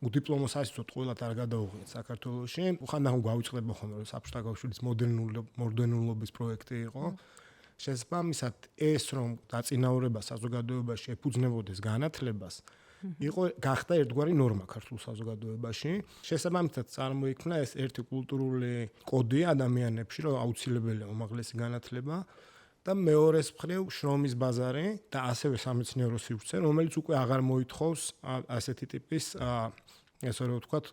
უდიპლომო სასიცოცხლოდ ყველათ არ გადაუღიათ საქართველოში. ხანდახან გვავიწყდება ხოლმე რომ საბჭოთა კავშირის მოდერნულობის პროექტი იყო. შესაბამისად ეს რომ დაწინაურება საზოგადოებაში ეფუძნებოდეს განათლებას იყო გახდა ერთგვარი ნორმა ქართულ საზოგადოებაში. შესაბამისად წარმოიქმნა ეს ერთი კულტურული კოდი ადამიანებში, რომ აუცილებელია უმაღლესი განათლება და მეორეს მხრივ შრომის ბაზარი და ასევე სამეცნიერო სივრცე, რომელიც უკვე აღარ მოითხოვს ასეთი ტიპის ესე რომ ვთქვათ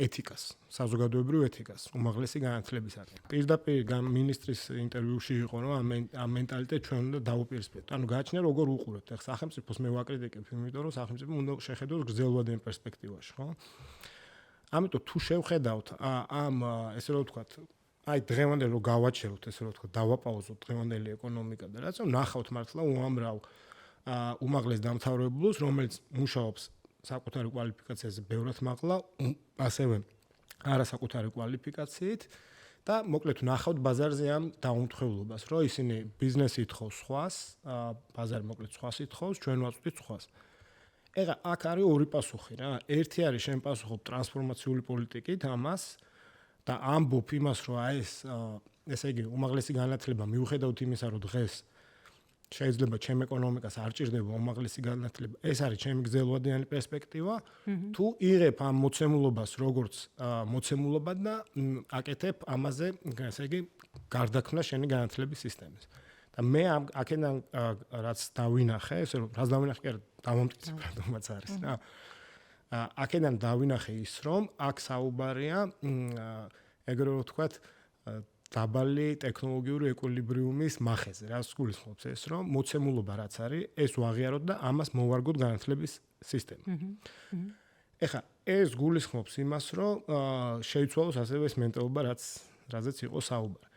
ეთიკას, საზოგადოებრივ ეთიკას, უმაღლესი განათლებისაკენ. პირდაპირ მინისტრის ინტერვიუში იყო, რომ ამ მენტალიტეტს ჩვენ უნდა დავუპირისპირდეთ. ანუ გააჩნია როგორ უყურებთ. ახლა სახელმწიფოს მე ვაკრიტიკებ, იმიტომ რომ სახელმწიფო უნდა შეხედოს გრძელვადიან პერსპექტივაში, ხო? ამიტომ თუ შევხედავთ ამ ესე რომ ვთქვათ აი დღევანდელი რომ გავაჩეროთ ესე რომ ვთქვათ დავაპაუზოთ დღევანდელი ეკონომიკა და რაც ნახავთ მართლა უამრავ უმაღლეს დამთავრებულს, რომელიც მუშაობს საკუთარი კვალიფიკაციაზე ბევრად მაღლა, ასევე არასაკუთარი კვალიფიკაციით და მოკლედ ნახავთ ბაზარზე ამ დაუმთხევლობას, რომ ისინი ბიზნესი ითხოვს სხვას, ბაზარი მოკლედ სხვას ითხოვს, ჩვენ ვაწვდით სხვას. ეხლა აქ არის ორი პასუხი რა. ერთი არის შენ პასუხობ ტრანსფორმაციული პოლიტიკით ამას და ამბობ იმას, რომ ესე იგი უმაღლესი განათლება მიუხედავად იმისა, რომ დღეს შეიძლება ჩემ ეკონომიკას არ ჭირდება უმაღლესი განათლება. ეს არის ჩემი გრძელვადიანი პერსპექტივა. თუ იღებ ამ მოცემულობას როგორც მოცემულობა და აკეთებ ამაზე, ესე იგი გარდაქმნა შენი განათლების სისტემის. და მე აქედან რაც დავინახე, ესე რომ რაც დავინახე, კი არა, დავამტკიცე რადგანაც არის რა. აქედან დავინახე ის, რომ აქ საუბარია ეგრე რომ ვთქვათ დაბალი ტექნოლოგიური ეკვილიბრიუმის მახეზე. რას გულისხმობს ეს, რომ მოცემულობა რაც არის, ეს ვაღიაროთ და ამას მოვარგოთ განათლების სისტემა. ეხლა ეს გულისხმობს იმას, რომ შეიცვალოს ასევე ეს მენტალობა, რაზეც იყო საუბარი.